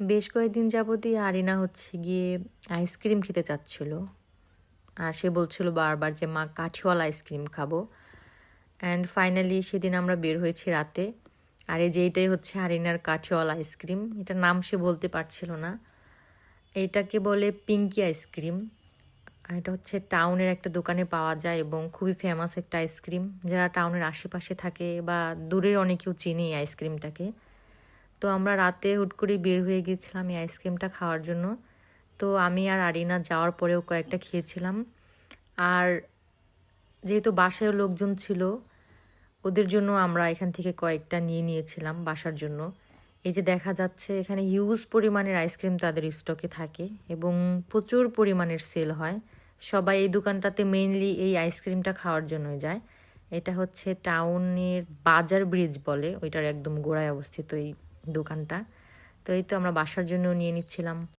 বেশ কয়েকদিন যাবতই আরিনা হচ্ছে গিয়ে আইসক্রিম খেতে চাচ্ছিল। আর সে বলছিল বারবার যে মা কাঠিওয়ালা আইসক্রিম খাবো। অ্যান্ড ফাইনালি সেদিন আমরা বের হয়েছি রাতে। আর এই যে এইটাই হচ্ছে আরিনার কাঠিওয়ালা আইসক্রিম। এটার নাম সে বলতে পারছিল না। এইটাকে বলে পিঙ্কি আইসক্রিম। আর এটা হচ্ছে টাউনের একটা দোকানে পাওয়া যায় এবং খুবই ফেমাস একটা আইসক্রিম। যারা টাউনের আশেপাশে থাকে বা দূরের অনেকেও চিনি এই আইসক্রিমটাকে। তো আমরা রাতে হুট করে বের হয়ে গিয়েছিলাম এই আইসক্রিমটা খাওয়ার জন্য। তো আমি আর আরিনা যাওয়ার পরেও কয়েকটা খেয়েছিলাম। আর যেহেতু বাসায় লোকজন ছিল, ওদের জন্য আমরা এখান থেকে কয়েকটা নিয়ে নিয়েছিলাম বাসার জন্য। এই যে দেখা যাচ্ছে এখানে হিউজ পরিমাণের আইসক্রিম তাদের স্টকে থাকে এবং প্রচুর পরিমাণের সেল হয়। সবাই এই দোকানটাতে মেইনলি এই আইসক্রিমটা খাওয়ার জন্যই যায়। এটা হচ্ছে টাউনের বাজার ব্রিজ বলে, ওইটার একদম গোড়ায় অবস্থিত এই দোকানটা। তো এই তো আমরা বাসার জন্য নিয়ে নিচ্ছিলাম।